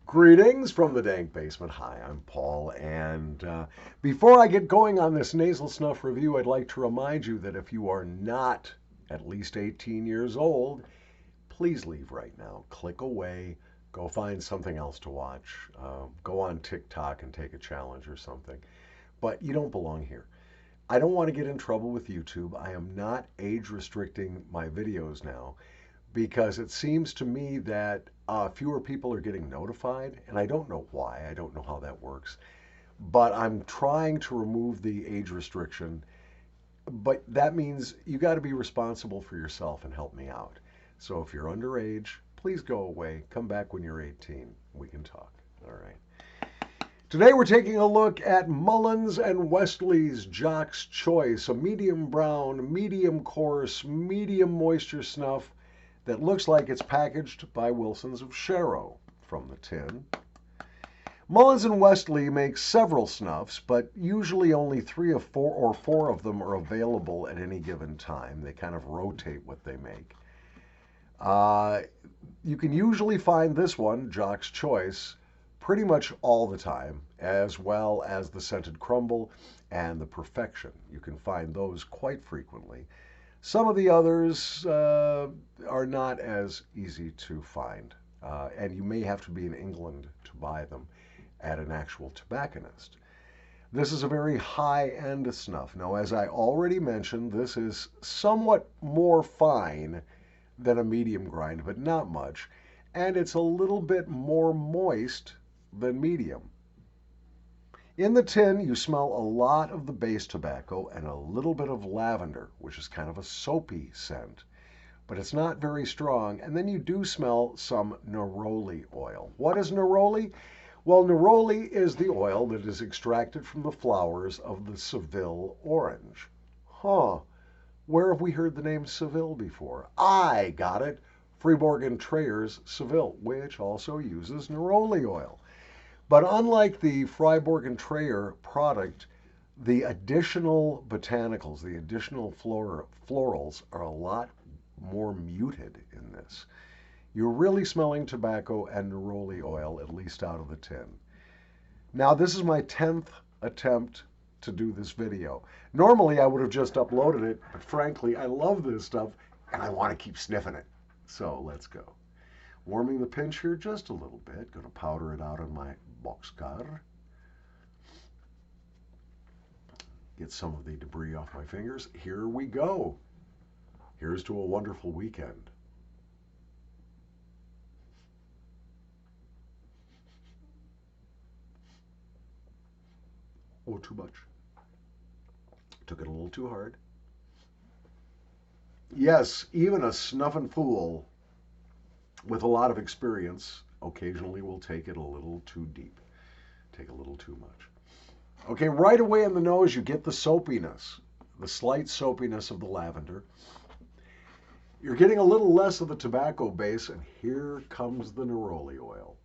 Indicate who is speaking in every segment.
Speaker 1: Greetings from the dank basement. Hi, I'm Paul, and before I get going on this nasal snuff review, I'd like to remind you that if you are not at least 18 years old, please leave right now. Click away, go find something else to watch, go on TikTok and take a challenge or something. But you don't belong here. I don't want to get in trouble with YouTube. I am not age restricting my videos now because it seems to me that fewer people are getting notified, and I don't know why. I don't know how that works. But I'm trying to remove the age restriction. But that means you got to be responsible for yourself and help me out. So if you're underage, please go away. Come back when you're 18. We can talk. All right. Today we're taking a look at Mullins and Westley's Jock's Choice, a medium brown, medium coarse, medium moisture snuff that looks like it's packaged by Wilson's of Sharrow from the tin. Mullins and Westley make several snuffs, but usually only three or four of them are available at any given time. They kind of rotate what they make. You can usually find this one, Jock's Choice, pretty much all the time, as well as the Scented Crumble and the Perfection. You can find those quite frequently. Some of the others are not as easy to find, and you may have to be in England to buy them at an actual tobacconist. This is a very high-end snuff. Now, as I already mentioned, this is somewhat more fine than a medium grind, but not much, and it's a little bit more moist than medium. In the tin, you smell a lot of the base tobacco and a little bit of lavender, which is kind of a soapy scent, but it's not very strong. And then you do smell some neroli oil. What is neroli? Well, neroli is the oil that is extracted from the flowers of the Seville orange. Huh. Where have we heard the name Seville before? I got it. Fribourg and Trayer's Seville, which also uses neroli oil. But unlike the Fribourg and Trayer product, the additional botanicals, the additional florals are a lot more muted in this. You're really smelling tobacco and neroli oil, at least out of the tin. Now, this is my 10th attempt to do this video. Normally, I would have just uploaded it, but frankly, I love this stuff, and I want to keep sniffing it. So let's go. Warming the pinch here just a little bit. Going to powder it out on my boxcar. Get some of the debris off my fingers. Here we go. Here's to a wonderful weekend. Oh, too much. Took it a little too hard. Yes, even a snuffing fool with a lot of experience occasionally will take it a little too deep, take a little too much. Okay, right away in the nose, you get the soapiness, the slight soapiness of the lavender. You're getting a little less of the tobacco base, and here comes the neroli oil.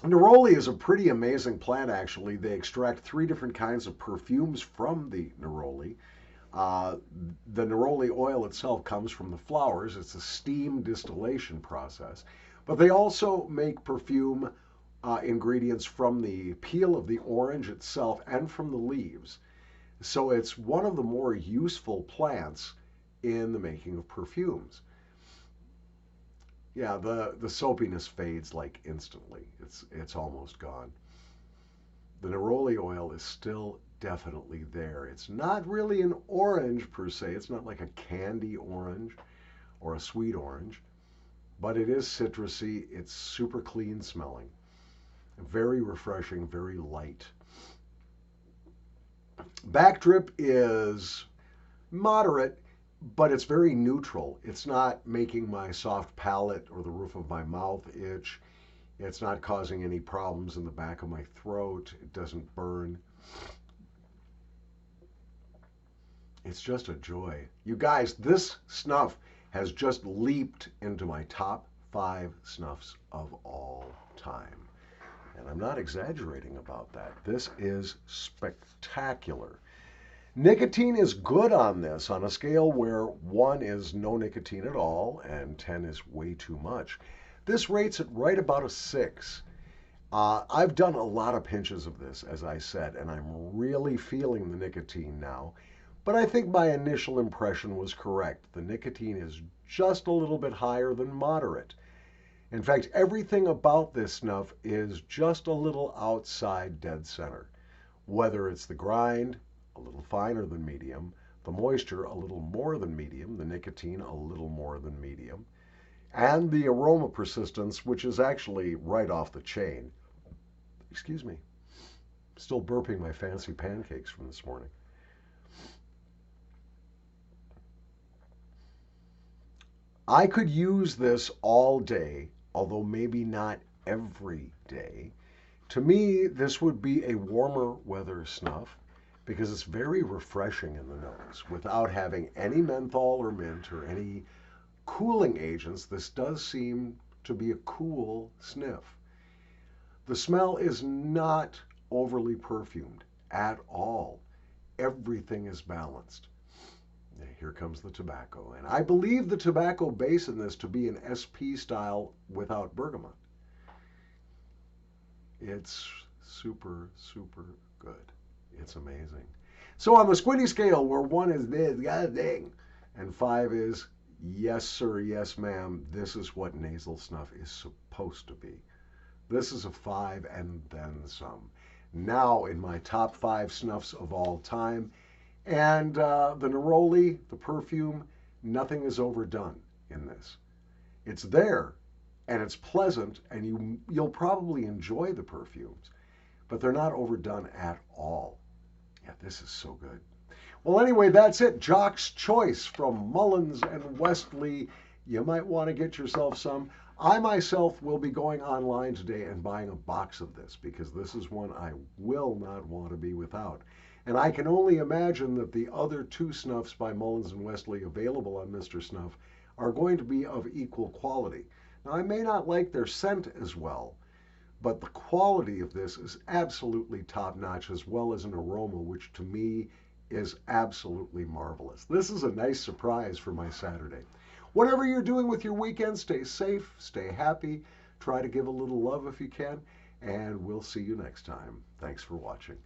Speaker 1: Neroli is a pretty amazing plant, actually. They extract 3 different kinds of perfumes from the neroli. The neroli oil itself comes from the flowers. It's a steam distillation process. But they also make perfume ingredients from the peel of the orange itself and from the leaves. So it's one of the more useful plants in the making of perfumes. Yeah, the soapiness fades like instantly. It's almost gone. The neroli oil is still definitely there. It's not really an orange per se. It's not like a candy orange or a sweet orange, but it is citrusy. It's super clean smelling. Very refreshing, very light. Backdrip is moderate, but it's very neutral. It's not making my soft palate or the roof of my mouth itch. It's not causing any problems in the back of my throat. It doesn't burn. It's just a joy. You guys, this snuff has just leaped into my top 5 snuffs of all time. And I'm not exaggerating about that. This is spectacular. Nicotine is good on this on a scale where 1 is no nicotine at all and 10 is way too much. This rates it right about a 6. I've done a lot of pinches of this, as I said, and I'm really feeling the nicotine now. But I think my initial impression was correct. The nicotine is just a little bit higher than moderate. In fact, everything about this snuff is just a little outside dead center. Whether it's the grind, a little finer than medium, the moisture, a little more than medium, the nicotine, a little more than medium, and the aroma persistence, which is actually right off the chain. Excuse me. Still burping my fancy pancakes from this morning. I could use this all day, although maybe not every day. To me, this would be a warmer weather snuff because it's very refreshing in the nose without having any menthol or mint or any cooling agents. This does seem to be a cool sniff. The smell is not overly perfumed at all. Everything is balanced. Here comes the tobacco. And I believe the tobacco base in this to be an SP style without bergamot. It's super, super good. It's amazing. So on the squinty scale, where 1 is this, god dang, and 5 is yes, sir, yes, ma'am, this is what nasal snuff is supposed to be. This is a 5 and then some. Now in my top 5 snuffs of all time, and the neroli, the perfume, nothing is overdone in this. It's there, and it's pleasant, and you'll probably enjoy the perfumes, but they're not overdone at all. Yeah, this is so good. Well, anyway, that's it. Jock's Choice from Mullins and Westley. You might want to get yourself some. I myself will be going online today and buying a box of this because this is one I will not want to be without. And I can only imagine that the other 2 snuffs by Mullins and Westley available on Mr. Snuff are going to be of equal quality. Now, I may not like their scent as well, but the quality of this is absolutely top-notch, as well as an aroma, which to me is absolutely marvelous. This is a nice surprise for my Saturday. Whatever you're doing with your weekend, stay safe, stay happy, try to give a little love if you can, and we'll see you next time. Thanks for watching.